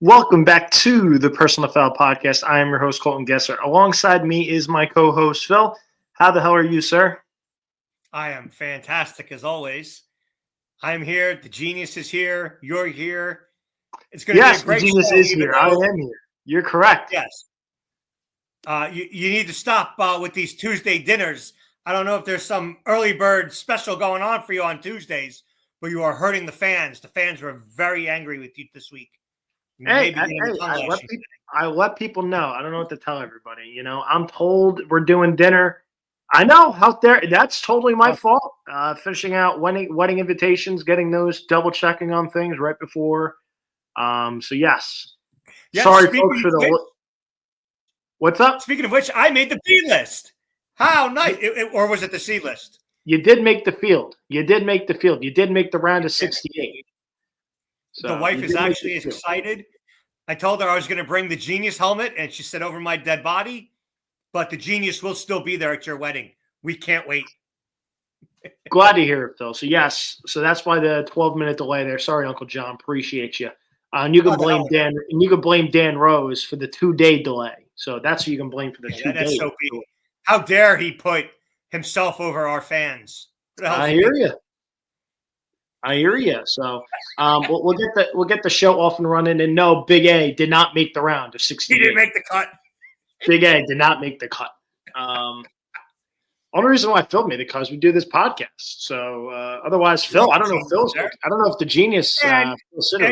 Welcome back to the Personal Foul Podcast. I am your host, Colton Gesser. Alongside me is my co-host, Phil. How the hell are you, sir? I am fantastic, as always. I'm here. The genius is here. You're here. It's going to be a great show. Yes, the genius is here. I am here. You're correct. Yes. You need to stop with these Tuesday dinners. I don't know if there's some early bird special going on for you on Tuesdays, but you are hurting the fans. The fans were very angry with you this week. I let people know. I don't know what to tell everybody. You know, I'm told we're doing dinner. I know out there. That's totally my fault. Finishing out wedding invitations, getting those, double checking on things right before. So yes. Sorry, folks, for the. What's up? Speaking of which, I made the B list. How nice! Or was it the C list? You did make the field. You did make the round of 68. So the wife is actually excited. I told her I was going to bring the Genius helmet, and she said over my dead body, but the Genius will still be there at your wedding. We can't wait. Glad to hear it, Phil. So, yes. So that's why the 12-minute delay there. Sorry, Uncle John. Appreciate you. And you can blame Dan. And you can blame Dan Rose for the 2-day delay. So that's who you can blame for the 2 days. That's so big. How dare he put himself over our fans? I hear you. So we'll get the show off and running. And no, Big A did not make the round of 68. He didn't make the cut. Big A did not make the cut. Only reason why Phil made it because we do this podcast. So otherwise, Phil, I don't know if Phil's there. I don't know if the genius. And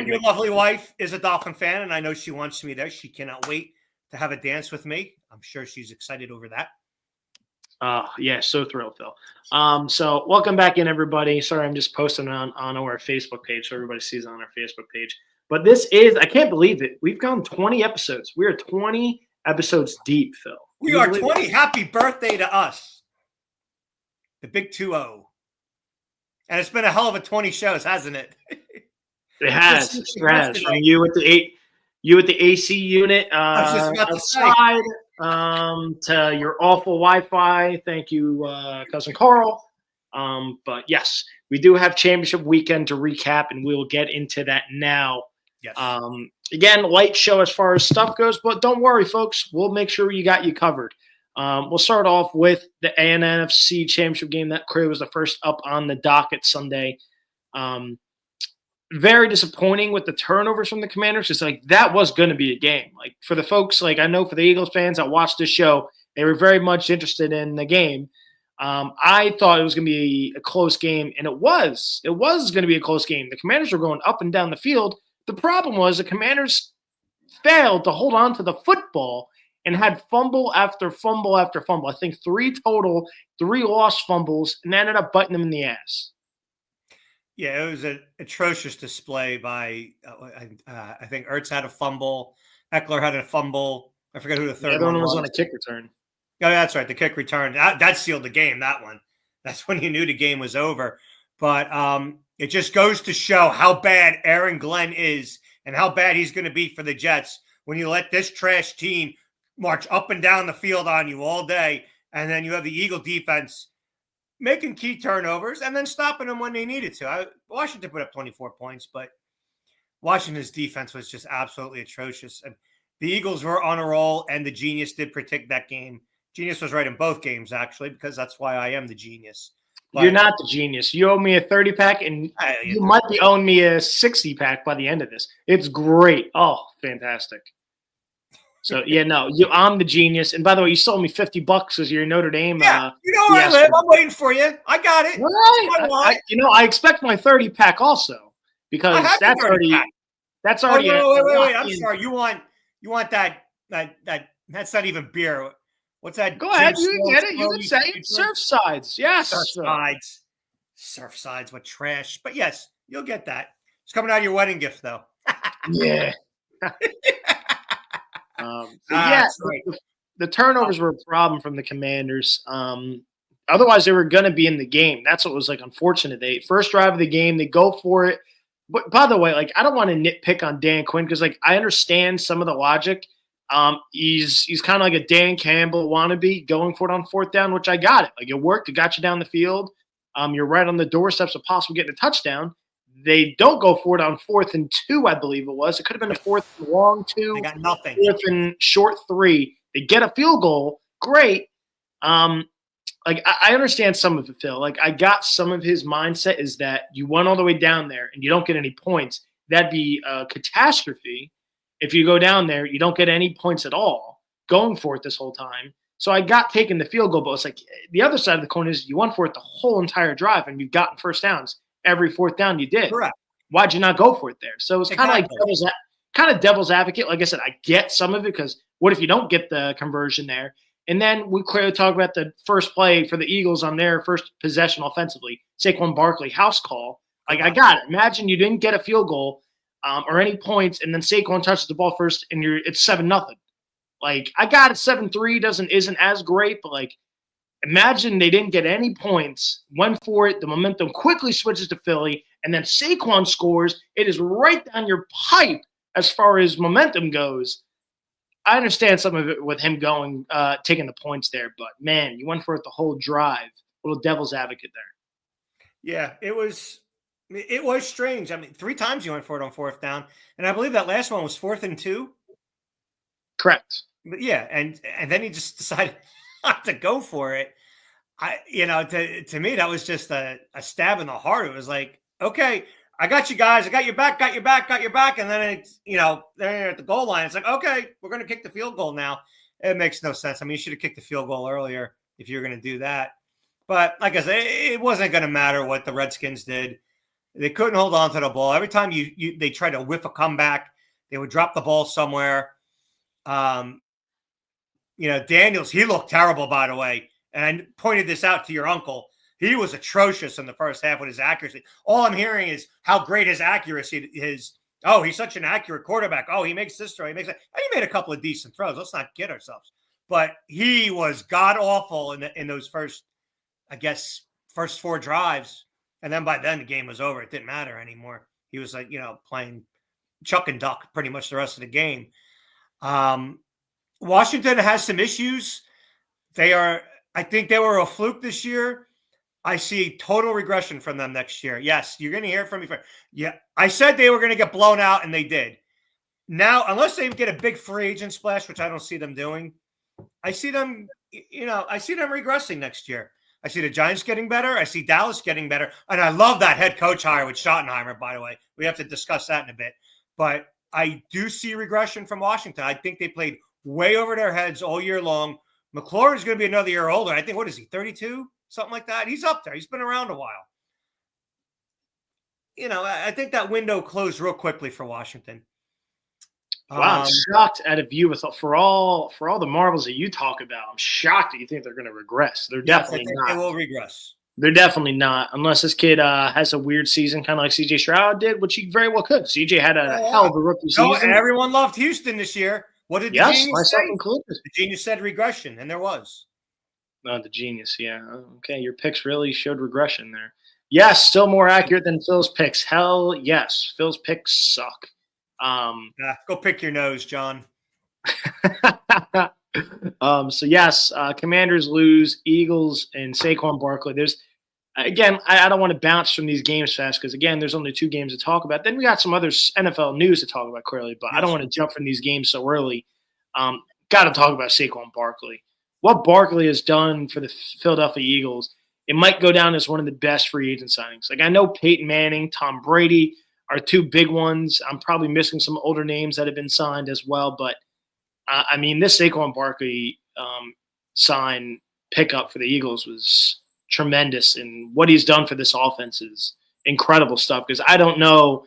your lovely wife is a Dolphin fan, and I know she wants me there. She cannot wait to have a dance with me. I'm sure she's excited over that. Yeah, so thrilled, Phil. So welcome back in, everybody. Sorry, I'm just posting on our Facebook page so everybody sees it on our Facebook page. But this is, I can't believe it. We've gone 20 episodes. We are 20 episodes deep, Phil. We are 20. Happy birthday to us. The big 2-0. And it's been a hell of a 20 shows, hasn't it? It has. It has. From you with the AC unit outside. To your awful Wi-Fi. Thank you, Cousin Carl. But yes, we do have championship weekend to recap, and we will get into that now. Yes. Again, light show as far as stuff goes, but don't worry, folks. We'll make sure you got you covered. We'll start off with the NFC championship game. That clearly was the first up on the docket Sunday. Very disappointing with the turnovers from the Commanders. It's like that was going to be a game. Like for the folks, like I know for the Eagles fans that watched this show, they were very much interested in the game. I thought it was going to be a close game, and it was. It was going to be a close game. The Commanders were going up and down the field. The problem was the Commanders failed to hold on to the football and had fumble after fumble after fumble. I think 3 lost fumbles, and ended up biting them in the ass. Yeah, it was an atrocious display by, I think Ertz had a fumble. Eckler had a fumble. I forget who the third one was. On a kick return. Oh, that's right. The kick return. That sealed the game, that one. That's when you knew the game was over. But it just goes to show how bad Aaron Glenn is and how bad he's going to be for the Jets when you let this trash team march up and down the field on you all day, and then you have the Eagle defense making key turnovers and then stopping them when they needed to. Washington put up 24 points, but Washington's defense was just absolutely atrocious. And the Eagles were on a roll, and the genius did predict that game. Genius was right in both games, actually, because that's why I am the genius. But you're not the genius. You owe me a 30-pack, and you might be owing me a 60-pack by the end of this. It's great. Oh, fantastic. So, yeah, no, I'm the genius. And by the way, you sold me $50 because you're Notre Dame. Yeah, you know where I live. I'm waiting for you. I got it. Right. I expect my 30-pack also because that's already. That's already. Wait. I'm sorry. You want that? That's not even beer. What's that? Go ahead. You can get it. You can say it. Surfsides. Yes. Surfsides. What trash? But yes, you'll get that. It's coming out of your wedding gift, though. Yeah. The turnovers were a problem from the Commanders. Otherwise, they were going to be in the game. That's what was like unfortunate. First drive of the game, they go for it. But by the way, like I don't want to nitpick on Dan Quinn because like I understand some of the logic. He's kind of like a Dan Campbell wannabe going for it on 4th down, which I got it. Like it worked. It got you down the field. You're right on the doorsteps of possibly getting a touchdown. They don't go for it on 4th and 2, I believe it was. It could have been a 4th and long 2. They got nothing. 4th and short 3. They get a field goal. Great. I understand some of it, Phil. Like, I got some of his mindset is that you went all the way down there and you don't get any points. That'd be a catastrophe. If you go down there, you don't get any points at all going for it this whole time. So I got taking the field goal, but it's like the other side of the coin is you went for it the whole entire drive and you've gotten first downs every 4th down you did. Correct. Why'd you not go for it there? So it's Exactly. kind of devil's advocate. Like I said, I get some of it because what if you don't get the conversion there? And then we clearly talk about the first play for the Eagles on their first possession offensively, Saquon Barkley house call. Like, I got it. Imagine you didn't get a field goal or any points, and then Saquon touches the ball first, and it's 7-0. Like, I got it. 7-3 isn't as great, but like, imagine they didn't get any points, went for it, the momentum quickly switches to Philly, and then Saquon scores. It is right down your pipe as far as momentum goes. I understand some of it with him going, taking the points there, but man, you went for it the whole drive. Little devil's advocate there. Yeah, it was strange. I mean, 3 times you went for it on 4th down, and I believe that last one was 4th and 2. Correct. But yeah, and then he just decided not to go for it. To me, that was just a stab in the heart. It was like, okay, I got you guys. I got your back. And then it's, they're at the goal line. It's like, okay, we're going to kick the field goal now. It makes no sense. I mean, you should have kicked the field goal earlier if you're going to do that. But like I said, it wasn't going to matter what the Redskins did. They couldn't hold on to the ball. Every time they tried to whiff a comeback, they would drop the ball somewhere. Daniels, he looked terrible, by the way. And I pointed this out to your uncle. He was atrocious in the first half with his accuracy. All I'm hearing is how great his accuracy is. Oh, he's such an accurate quarterback. Oh, he makes this throw. He made a couple of decent throws. Let's not kid ourselves. But he was god-awful in those first 4 drives. And then by then, the game was over. It didn't matter anymore. He was like, playing chuck and duck pretty much the rest of the game. Washington has some issues. I think they were a fluke this year. I see total regression from them next year. Yes, you're going to hear from me. Yeah, I said they were going to get blown out, and they did. Now, unless they get a big free agent splash, which I don't see them doing, I see them regressing next year. I see the Giants getting better. I see Dallas getting better. And I love that head coach hire with Schottenheimer, by the way. We have to discuss that in a bit. But I do see regression from Washington. I think they played way over their heads all year long. McLaurin is going to be another year older. I think, what is he, 32? Something like that. He's up there. He's been around a while. I think that window closed real quickly for Washington. Wow, I'm shocked out of you for all the marbles that you talk about. I'm shocked that you think they're going to regress. They're definitely not. They will regress. They're definitely not, unless this kid has a weird season, kind of like C.J. Stroud did, which he very well could. C.J. had a hell of a rookie season. Everyone loved Houston this year. What did the genius say? Included. The genius said regression, and there was. No, the genius, yeah. Okay, your picks really showed regression there. Yes, still more accurate than Phil's picks. Hell yes, Phil's picks suck. Go pick your nose, John. So yes, Commanders lose, Eagles and Saquon Barkley. There's again, I don't want to bounce from these games fast because again, there's only 2 games to talk about. Then we got some other NFL news to talk about, clearly, but I don't want to jump from these games so early. Got to talk about Saquon Barkley. What Barkley has done for the Philadelphia Eagles, it might go down as one of the best free agent signings. Like, I know Peyton Manning, Tom Brady are 2 big ones. I'm probably missing some older names that have been signed as well, but I mean, this Saquon Barkley sign pickup for the Eagles was tremendous, and what he's done for this offense is incredible stuff. Because I don't know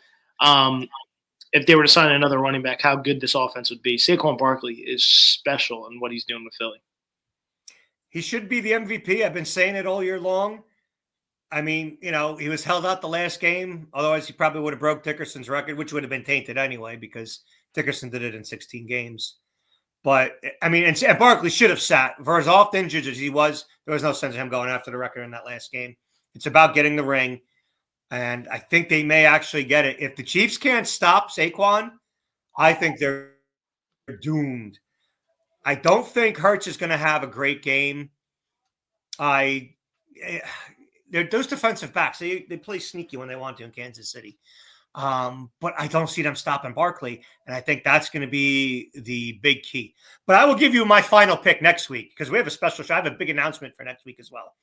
if they were to sign another running back, how good this offense would be. Saquon Barkley is special in what he's doing with Philly. He should be the MVP. I've been saying it all year long. I mean, he was held out the last game. Otherwise, he probably would have broke Dickerson's record, which would have been tainted anyway because Dickerson did it in 16 games. But, I mean, and Barkley should have sat. For as often injured as he was, there was no sense of him going after the record in that last game. It's about getting the ring, and I think they may actually get it. If the Chiefs can't stop Saquon, I think they're doomed. I don't think Hurts is going to have a great game. they're those defensive backs. They play sneaky when they want to in Kansas City. But I don't see them stopping Barkley, and I think that's going to be the big key. But I will give you my final pick next week because we have a special show. I have a big announcement for next week as well.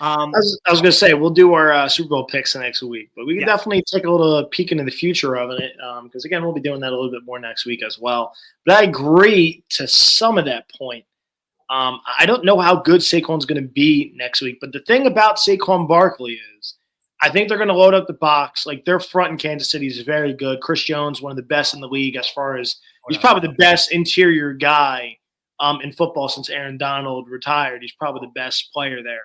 I was going to say we'll do our Super Bowl picks next week, but we can definitely take a little peek into the future of it because, again, we'll be doing that a little bit more next week as well. But I agree to some of that point. I don't know how good Saquon's going to be next week, but the thing about Saquon Barkley is I think they're going to load up the box. Like, their front in Kansas City is very good. Chris Jones, one of the best in the league as far as he's probably the best interior guy in football since Aaron Donald retired. He's probably the best player there.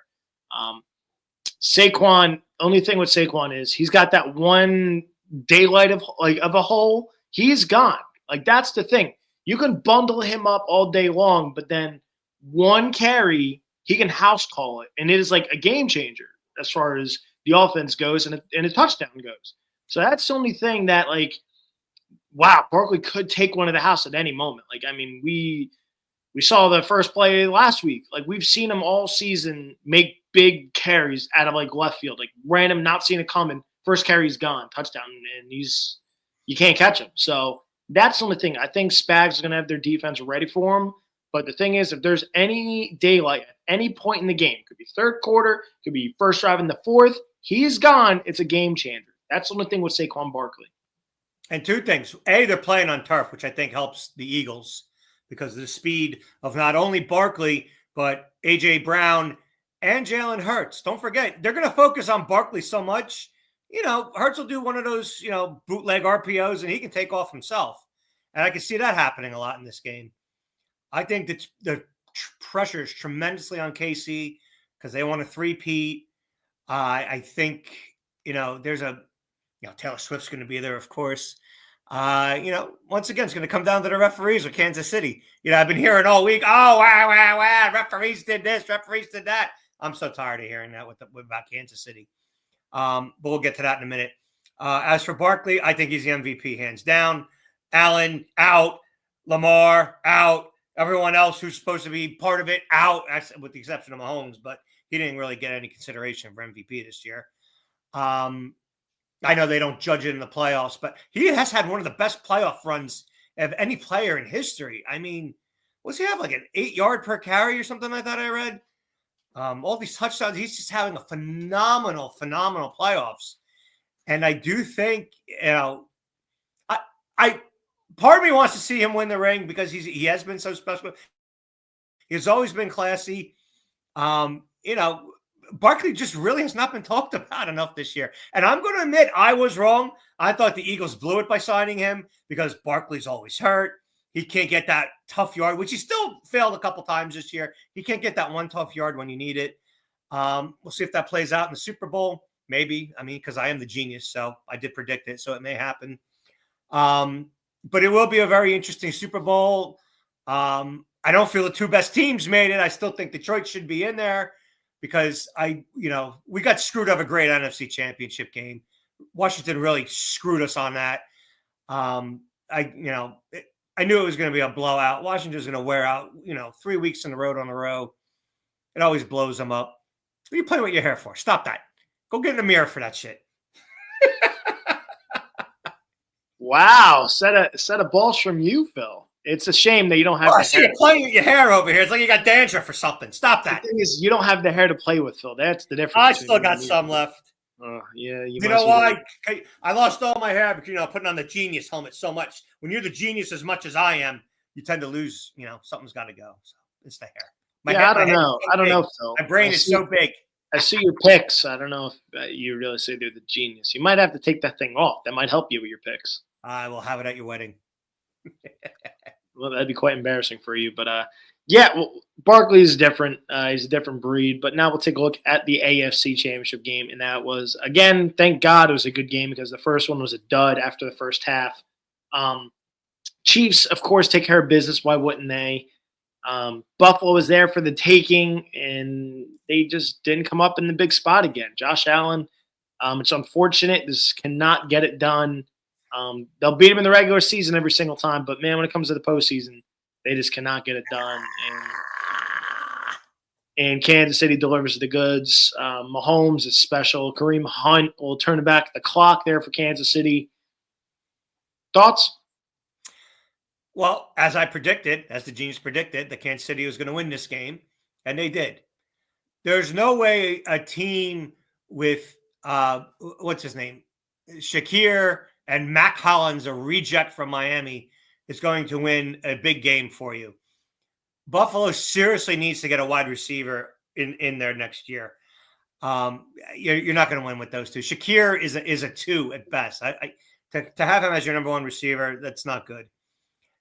Saquon, only thing with Saquon is he's got that one daylight of a hole. He's gone. Like, that's the thing. You can bundle him up all day long, but then one carry, he can house call it, and it is like a game changer as far as the offense goes and a touchdown goes. So that's the only thing that, like, wow, Barkley could take one to the house at any moment. Like, I mean, we saw the first play last week. Like, we've seen him all season make big carries out of, like, left field, like random, not seeing it coming. First carry's gone, touchdown, and you can't catch him. So that's the only thing. I think Spags is going to have their defense ready for him. But the thing is, if there's any daylight at any point in the game, could be third quarter, could be first drive in the fourth, he's gone. It's a game changer. That's the only thing with Saquon Barkley. And two things. A, they're playing on turf, which I think helps the Eagles because of the speed of not only Barkley, but A.J. Brown and Jalen Hurts. Don't forget, they're going to focus on Barkley so much. You know, Hurts will do one of those, bootleg RPOs, and he can take off himself. And I can see that happening a lot in this game. I think that the pressure is tremendously on KC because they want a three-peat. I think, there's Taylor Swift's going to be there, of course. Once again, it's going to come down to the referees with Kansas City. I've been hearing all week, wow, referees did this, referees did that. I'm so tired of hearing that about Kansas City. But we'll get to that in a minute. As for Barkley, I think he's the MVP, hands down. Allen, out. Lamar, out. Everyone else who's supposed to be part of it, out, with the exception of Mahomes, but he didn't really get any consideration for MVP this year. I know they don't judge it in the playoffs, but he has had one of the best playoff runs of any player in history. I mean, what's he have, like an 8-yard per carry or something like that I read? All these touchdowns, he's just having a phenomenal playoffs. And I do think, part of me wants to see him win the ring because he has been so special. He's always been classy. Barkley just really has not been talked about enough this year. And I'm going to admit I was wrong. I thought the Eagles blew it by signing him because Barkley's always hurt. He can't get that tough yard, which he still failed a couple times this year. He can't get that one tough yard when you need it. We'll see if that plays out in the Super Bowl. Maybe. I mean, because I am the genius, so I did predict it, so it may happen. But it will be a very interesting Super Bowl. I don't feel the two best teams made it. I still think Detroit should be in there because we got screwed of a great NFC Championship game. Washington really screwed us on that. I knew it was going to be a blowout. Washington's going to wear out, 3 weeks in the road on the row. It always blows them up. What are you playing with your hair for? Stop that. Go get in the mirror for that shit. Wow, set of balls from you, Phil. It's a shame that you don't have. I see you playing with your hair over here. It's like you got dandruff or something. Stop that. The thing is, you don't have the hair to play with, Phil. That's the difference. I still got some left. Yeah, you know why? I lost all my hair because putting on the genius helmet so much. When you're the genius as much as I am, you tend to lose. Something's got to go. So it's the hair. I don't know. I don't know, Phil. My brain is so big. I see your picks. I don't know if you really say they're the genius. You might have to take that thing off. That might help you with your picks. I will have it at your wedding. Well, that'd be quite embarrassing for you. But, Barkley is different. He's a different breed. But now we'll take a look at the AFC Championship game. And that was, again, thank God it was a good game because the first one was a dud after the first half. Chiefs, of course, take care of business. Why wouldn't they? Buffalo was there for the taking, and they just didn't come up in the big spot again. Josh Allen, it's unfortunate. This cannot get it done. They'll beat him in the regular season every single time, but, man, when it comes to the postseason, they just cannot get it done. and Kansas City delivers the goods. Mahomes is special. Kareem Hunt will turn back the clock there for Kansas City. Thoughts? Well, as I predicted, as the genius predicted, that Kansas City was going to win this game, and they did. There's no way a team with what's his name, Shakir and Mac Hollins, a reject from Miami, is going to win a big game for you. Buffalo seriously needs to get a wide receiver in there next year. You're not going to win with those two. Shakir is a 2 at best. To have him as your number 1 receiver, that's not good.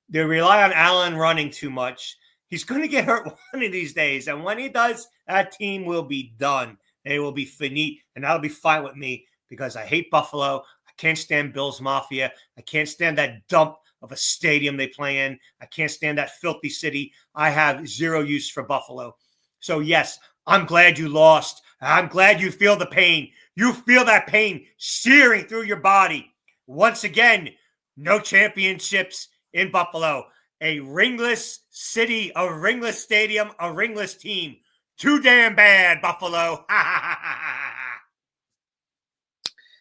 They rely on Allen running too much. He's going to get hurt one of these days. And when he does, that team will be done. They will be finite. And that'll be fine with me because I hate Buffalo. I can't stand Bills Mafia. I can't stand that dump of a stadium they play in. I can't stand that filthy city. I have zero use for Buffalo. So, yes, I'm glad you lost. I'm glad you feel the pain. You feel that pain searing through your body. Once again, no championships in Buffalo. A ringless city, a ringless stadium, a ringless team. Too damn bad, Buffalo.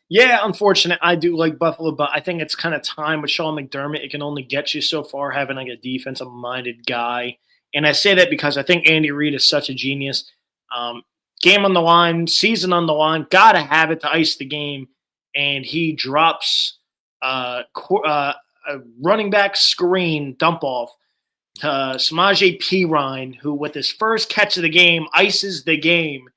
Yeah, unfortunate. I do like Buffalo, but I think it's kind of time with Sean McDermott. It can only get you so far having like a defensive-minded guy. And I say that because I think Andy Reid is such a genius. Game on the line, season on the line, got to have it to ice the game. And he drops a running back screen dump off to Samaje Perine, who with his first catch of the game ices the game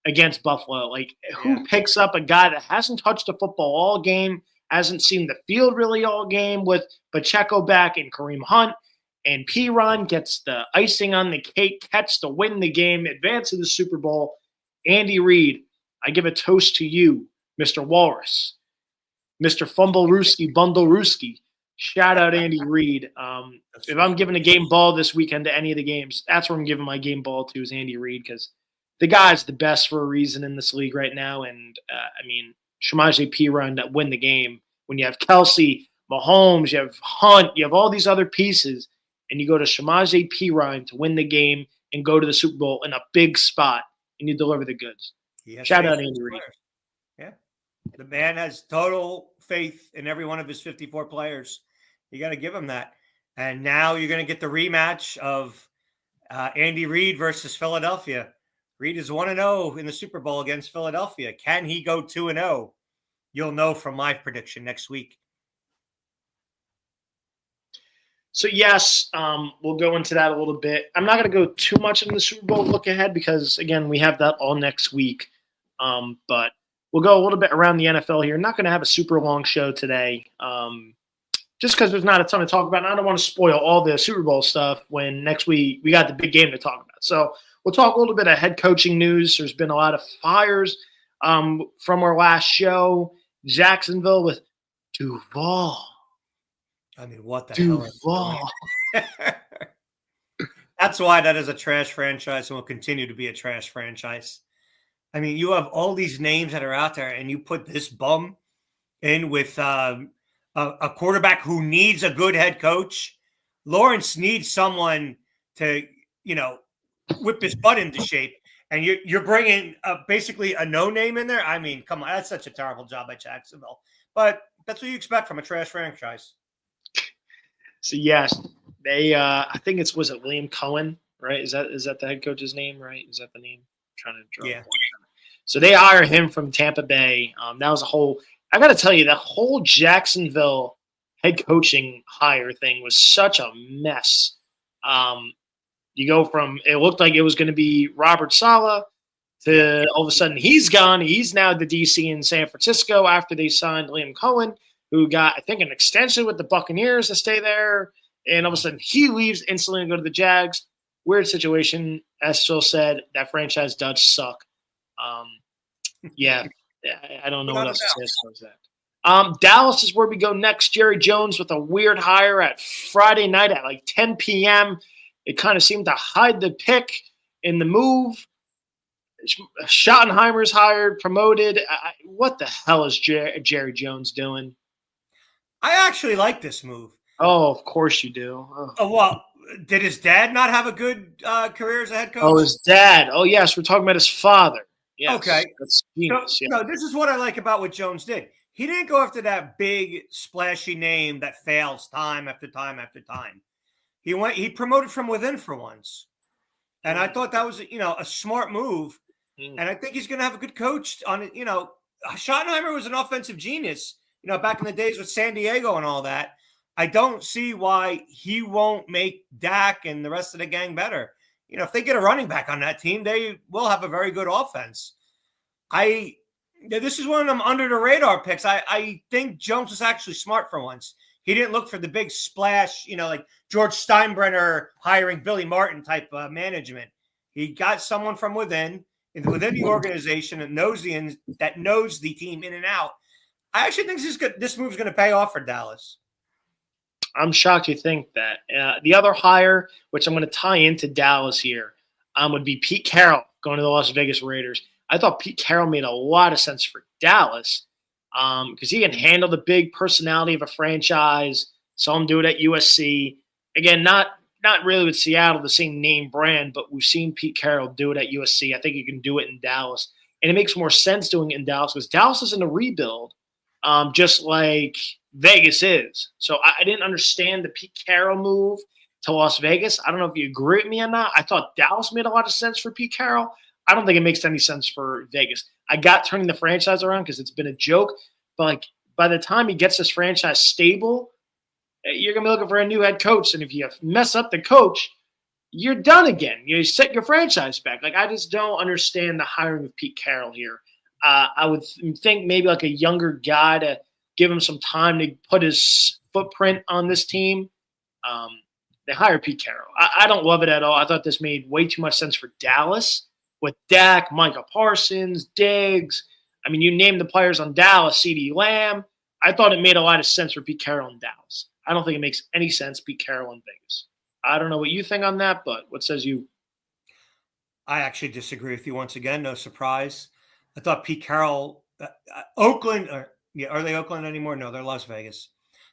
against Buffalo. Like, who picks up a guy that hasn't touched the football all game, hasn't seen the field really all game, with Pacheco back and Kareem Hunt, and Perine gets the icing on the cake catch to win the game, advance to the Super Bowl. Andy Reid, I give a toast to you, Mr. Walrus, Mr. Fumblerooski Bundlerooski. Shout out Andy Reid. If I'm giving a game ball this weekend to any of the games, that's where I'm giving my game ball to, is Andy Reid, because the guy's the best for a reason in this league right now. And, Samaje Perine that win the game. When you have Kelsey, Mahomes, you have Hunt, you have all these other pieces, and you go to Samaje Perine to win the game and go to the Super Bowl in a big spot, and you deliver the goods. Shout out Andy Reid. Yeah. The man has total faith in every one of his 54 players. You got to give him that. And now you're going to get the rematch of Andy Reid versus Philadelphia. Reid is 1-0 in the Super Bowl against Philadelphia. Can he go 2-0? You'll know from my prediction next week. So, yes, we'll go into that a little bit. I'm not going to go too much into the Super Bowl look ahead because, again, we have that all next week. But we'll go a little bit around the NFL here. Not going to have a super long show today just because there's not a ton to talk about. And I don't want to spoil all the Super Bowl stuff when next week we got the big game to talk about. So we'll talk a little bit of head coaching news. There's been a lot of fires from our last show. Jacksonville with Duval. I mean, what the Duval. hell? That's why that is a trash franchise and will continue to be a trash franchise. I mean, you have all these names that are out there, and you put this bum in with a quarterback who needs a good head coach. Lawrence needs someone to, whip his butt into shape, and you're bringing basically a no-name in there. I mean, come on, that's such a terrible job by Jacksonville. But that's what you expect from a trash franchise. So yes, they I think was it Liam Cohen, right? Is that the head coach's name, right? Is that the name? I'm trying to draw. Yeah. So they hired him from Tampa Bay. That was I got to tell you, the whole Jacksonville head coaching hire thing was such a mess. You go from, it looked like it was going to be Robert Saleh to all of a sudden he's gone. He's now the DC in San Francisco after they signed Liam Cohen, who got, I think, an extension with the Buccaneers to stay there. And all of a sudden he leaves instantly to go to the Jags. Weird situation. As Phil said, that franchise does suck. Yeah, I don't know what else to say as far as that. Dallas is where we go next. Jerry Jones with a weird hire at Friday night at like 10 p.m. It kind of seemed to hide the pick in the move. Schottenheimer's hired, promoted. What the hell is Jerry Jones doing? I actually like this move. Oh, of course you do. Oh, well, Did his dad not have a good career as a head Oh, coach? his dad. Oh, yes, we're talking about his father. Okay. Yes, that's So, genius. Yeah. no, this is what I like about what Jones did. He didn't go after that big, splashy name that fails time after time after time. He promoted from within for once. And I thought that was, a smart move. Mm. And I think he's going to have a good coach on it. Schottenheimer was an offensive genius, back in the days with San Diego and all that. I don't see why he won't make Dak and the rest of the gang better. If they get a running back on that team, they will have a very good offense. This is one of them under the radar picks. I think Jones was actually smart for once. He didn't look for the big splash, like George Steinbrenner hiring Billy Martin type management. He got someone from within the organization that knows the team in and out. I actually think this move is going to pay off for Dallas. I'm shocked you think that. The other hire, which I'm going to tie into Dallas here, would be Pete Carroll going to the Las Vegas Raiders. I thought Pete Carroll made a lot of sense for Dallas because he can handle the big personality of a franchise. Saw him do it at USC. Again, not really with Seattle, the same name brand, but we've seen Pete Carroll do it at USC. I think he can do it in Dallas. And it makes more sense doing it in Dallas because Dallas is in a rebuild, just like Vegas is. So I didn't understand the Pete Carroll move to Las Vegas. I don't know if you agree with me or not. I thought Dallas made a lot of sense for Pete Carroll. I don't think it makes any sense for Vegas. I got turning the franchise around because it's been a joke. But like by the time he gets this franchise stable, you're going to be looking for a new head coach. And if you mess up the coach, you're done again. You set your franchise back. Like I just don't understand the hiring of Pete Carroll here. I would think maybe like a younger guy to give him some time to put his footprint on this team. They hired Pete Carroll. I don't love it at all. I thought this made way too much sense for Dallas with Dak, Micah Parsons, Diggs. I mean, you name the players on Dallas, CeeDee Lamb. I thought it made a lot of sense for Pete Carroll in Dallas. I don't think it makes any sense, Pete Carroll in Vegas. I don't know what you think on that, but what says you? I actually disagree with you once again. No surprise. I thought Pete Carroll, Oakland, are they Oakland anymore? No, they're Las Vegas.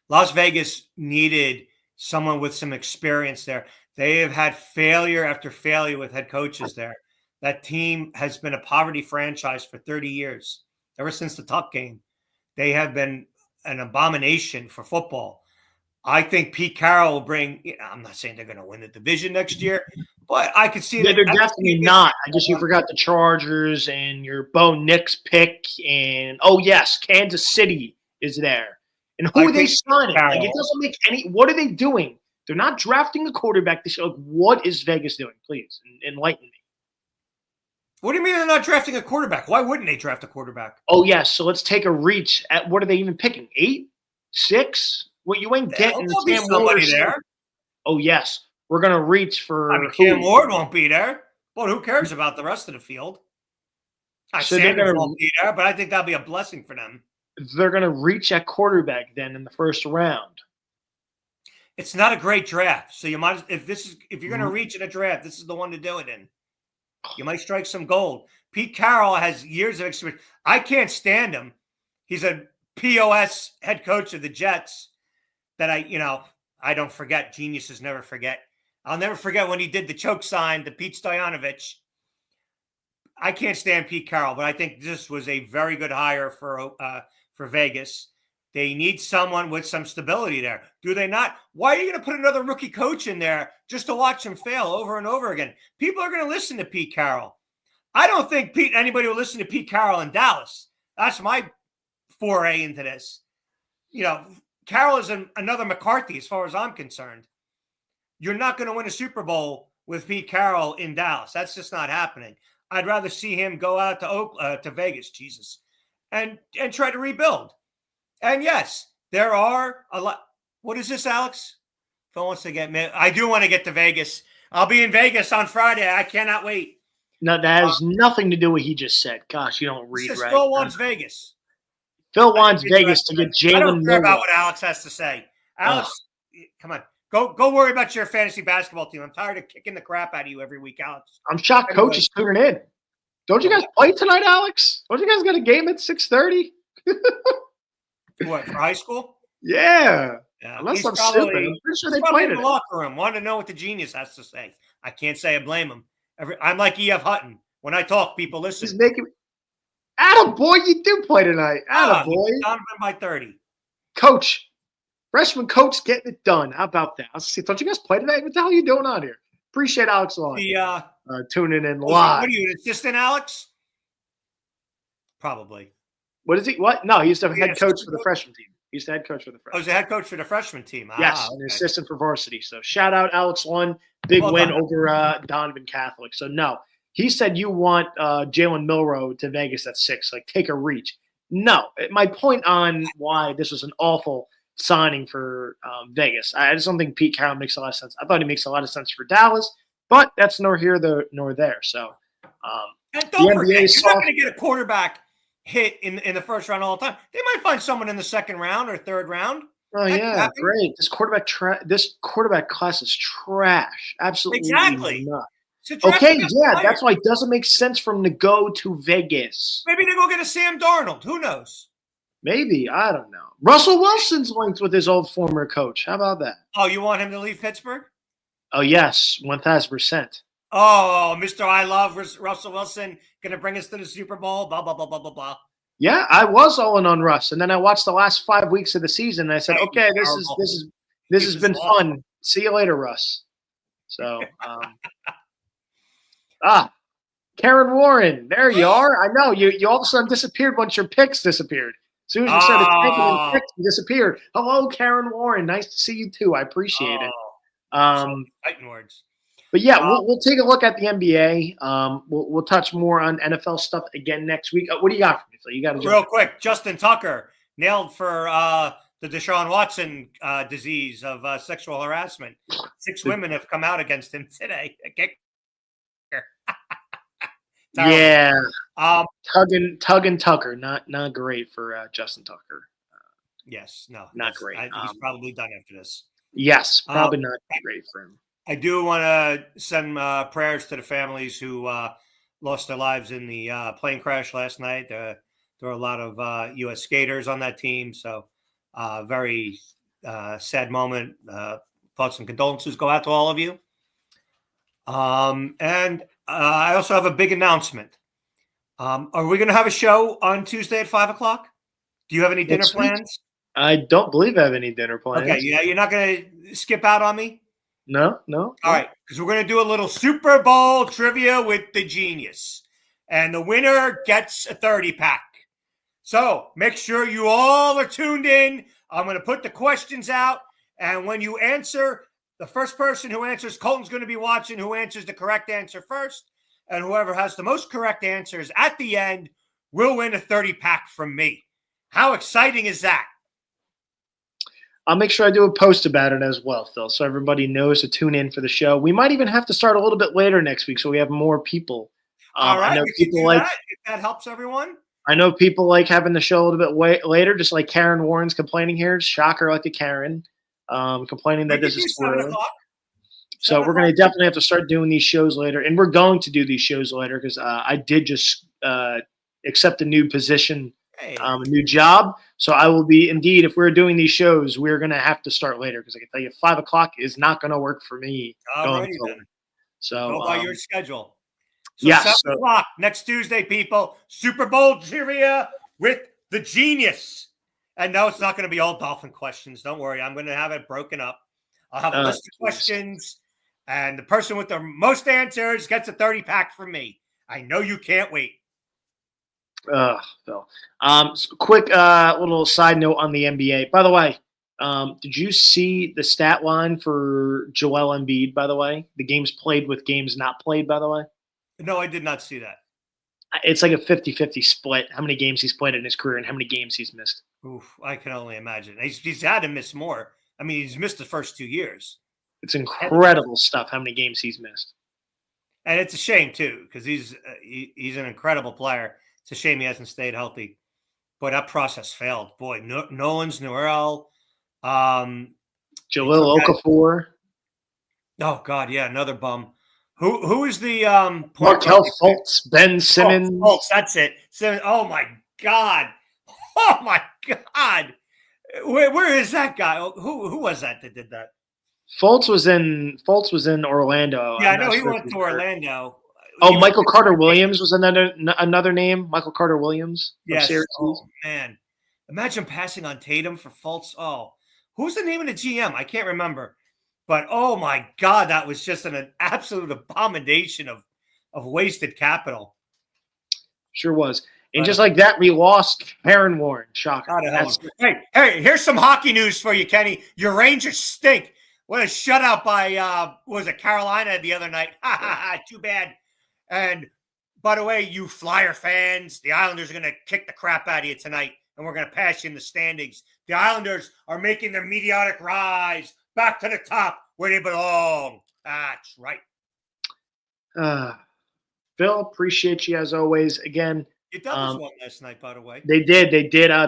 Las Vegas needed someone with some experience there. They have had failure after failure with head coaches there. That team has been a poverty franchise for 30 years, ever since the Tuck game. They have been an abomination for football. I think Pete Carroll will bring, I'm not saying they're going to win the division next year, but I could see they're definitely not. I guess you forgot the Chargers and your Bo Nix pick. And, oh, yes, Kansas City is there. And who are they signing? Like, it doesn't make any – what are they doing? They're not drafting a quarterback this year. Like, what is Vegas doing? Please, enlighten me. What do you mean they're not drafting a quarterback? Why wouldn't they draft a quarterback? Oh, yes. So let's take a reach at what are they even picking? 8? 6? Well, you ain't getting Cam Ward there. Oh, yes. We're going to reach for Cam Ward won't be there. Well, who cares about the rest of the field? Sanders won't be there, but I think that'll be a blessing for them. They're going to reach at quarterback then in the first round. It's not a great draft. So you might if you're going to reach in a draft, this is the one to do it in. You might strike some gold. Pete Carroll has years of experience. I can't stand him. He's a POS head coach of the Jets that I don't forget. Geniuses never forget. I'll never forget when he did the choke sign to Pete Stoyanovich. I can't stand Pete Carroll, but I think this was a very good hire for Vegas. They need someone with some stability there. Do they not? Why are you going to put another rookie coach in there just to watch him fail over and over again? People are going to listen to Pete Carroll. I don't think anybody will listen to Pete Carroll in Dallas. That's my foray into this. Carroll is another McCarthy as far as I'm concerned. You're not going to win a Super Bowl with Pete Carroll in Dallas. That's just not happening. I'd rather see him go out to Vegas, and try to rebuild. And yes, there are a lot. What is this, Alex? Phil wants to get me. I do want to get to Vegas. I'll be in Vegas on Friday. I cannot wait. No, that has nothing to do with what he just said. Gosh, you don't read right. Phil wants Vegas. Phil wants Vegas to get Jalen. I don't care about what Alex has to say. Alex, come on. Go worry about your fantasy basketball team. I'm tired of kicking the crap out of you every week, Alex. I'm shocked Coach is tuning in. Don't you guys play tonight, Alex? Don't you guys got a game at 6:30? What, for high school? Yeah. Yeah, Unless he's I'm stupid. I'm pretty sure they played in it. the locker room. Want to know what the genius has to say. I can't say I blame him. I'm like E.F. Hutton. When I talk, people listen. He's making Attaboy, you do play tonight. Attaboy. Donovan by 30. Coach. Freshman coach getting it done. How about that? Don't you guys play tonight? What the hell are you doing on here? Appreciate Alex Lawn tuning in live. What are you, an assistant, Alex? Probably. What is he? What? No, he's the head coach for the freshman team. He's the head coach for the freshman. Oh, he's the head coach for the freshman team. Yes, an assistant for varsity. So shout out Alex Lawn. Big win over Donovan Catholic. So no, he said you want Jalen Milroe to Vegas at 6. Like take a reach. No, my point on why this was an awful signing for Vegas. I just don't think Pete Carroll makes a lot of sense. I thought he makes a lot of sense for Dallas, but that's nor here nor there. So and don't forget, you're not going to get a quarterback hit in the first round all the time. They might find someone in the second round or third round. Oh yeah, great. This quarterback class is trash. Absolutely exactly. Not. Okay, yeah, that's why it doesn't make sense for him to go to Vegas. Maybe they go get a Sam Darnold. Who knows? Maybe. I don't know. Russell Wilson's linked with his old former coach. How about that? Oh, you want him to leave Pittsburgh? Oh, yes. 1,000%. Oh, Mr. I love Russell Wilson. Going to bring us to the Super Bowl. Blah, blah, blah, blah, blah, blah. Yeah, I was all in on Russ. And then I watched the last 5 weeks of the season. And I said, okay, this has been fun. See you later, Russ. So, Karen Warren. There you are. I know. You all of a sudden disappeared once your picks disappeared. As soon as you started taking them picks, you disappeared. Hello, Karen Warren. Nice to see you too. I appreciate it. Fighting words. But yeah, we'll take a look at the NBA. We'll touch more on NFL stuff again next week. What do you got for me, Phil? You got to real quick. Justin Tucker nailed for the Deshaun Watson disease of sexual harassment. 6 women have come out against him today. Yeah, Tug and Tucker, not great for Justin Tucker. Yes, no, not great. He's probably done after this. Yes, probably not great for him. I do want to send prayers to the families who lost their lives in the plane crash last night. There were a lot of U.S. skaters on that team, so very sad moment. Thoughts and condolences go out to all of you. And I also have a big announcement. Are we going to have a show on Tuesday at 5:00? Do you have any dinner plans? I don't believe I have any dinner plans. Okay, yeah, you're not going to skip out on me? No. All right, because we're going to do a little Super Bowl trivia with the genius. And the winner gets a 30-pack. So make sure you all are tuned in. I'm going to put the questions out. And when you answer, the first person who answers, Colton's going to be watching, who answers the correct answer first. And whoever has the most correct answers at the end will win a 30-pack from me. How exciting is that? I'll make sure I do a post about it as well, Phil, so everybody knows to tune in for the show. We might even have to start a little bit later next week so we have more people. All right, I know people like that, if that helps everyone. I know people like having the show a little bit later, just like Karen Warren's complaining here. Shocker, like a Karen, complaining that this is too early. So we're going to definitely have to start doing these shows later, and we're going to do these shows later because I did just accept a new position, a new job. So I will be indeed, if we're doing these shows, we're going to have to start later because I can tell you 5:00 is not going to work for me. So go by your schedule. So yes, 7:00 next Tuesday, people. Super Bowl trivia with the genius. And no, it's not going to be all Dolphin questions. Don't worry. I'm going to have it broken up. I'll have a list of questions, and the person with the most answers gets a 30-pack from me. I know you can't wait. Phil. Quick little side note on the NBA. By the way, did you see the stat line for Joel Embiid, by the way? The games played with games not played, by the way? No, I did not see that. It's like a 50-50 split, how many games he's played in his career and how many games he's missed. Oof, I can only imagine. He's had to miss more. I mean, he's missed the first 2 years. It's incredible stuff, how many games he's missed. And it's a shame, too, because he's an incredible player. It's a shame he hasn't stayed healthy. Boy, that process failed. Boy, Nolan's Noel. Jahlil Okafor. Oh, God, yeah, another bum. Who is the Markelle Fultz, Ben Simmons. Fultz, that's it. Simmons. Oh, my God. Oh, my God. Where is that guy? Who was that did that? Fultz was in Orlando. Yeah, I'm I know not he sure if went you to heard. Orlando. Oh, He was Michael Carter Williams was another name. Michael Carter Williams of yes. Syracuse. Oh man, imagine passing on Tatum for Fultz. Oh, who's the name of the GM? I can't remember. But oh my God, that was just an absolute abomination of wasted capital. Sure was. And But just like that, we lost Aaron Warren. Shocker. how the hell? That's Hey, here's some hockey news for you, Kenny. Your Rangers stink. What a shutout by was it Carolina the other night? Too bad. And by the way, you Flyer fans, the Islanders are going to kick the crap out of you tonight, and we're going to pass you in the standings. The Islanders are making their meteoric rise back to the top where they belong. That's right. Phil, appreciate you as always. Again, Your Devils won last night, by the way. they did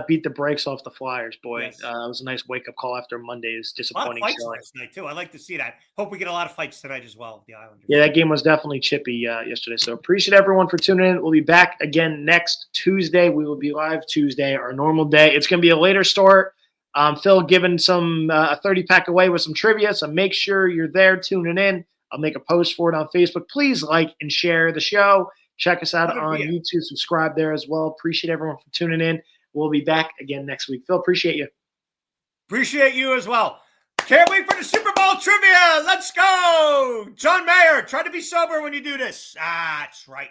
beat the brakes off the Flyers, boy. Yes. It was a nice wake-up call after Monday's A lot of disappointing fights showing. last night, too. I like to see that. Hope we get a lot of fights tonight as well with the Islanders. Yeah, that game was definitely chippy yesterday. So appreciate everyone for tuning in. We'll be back again next Tuesday. We will be live Tuesday, our normal day. It's going to be a later start. Phil giving some a 30-pack away with some trivia, so make sure you're there tuning in. I'll make a post for it on Facebook. Please like and share the show. Check us out on YouTube. Subscribe there as well. Appreciate everyone for tuning in. We'll be back again next week. Phil, appreciate you. Appreciate you as well. Can't wait for the Super Bowl trivia. Let's go. John Mayer, try to be sober when you do this. That's right.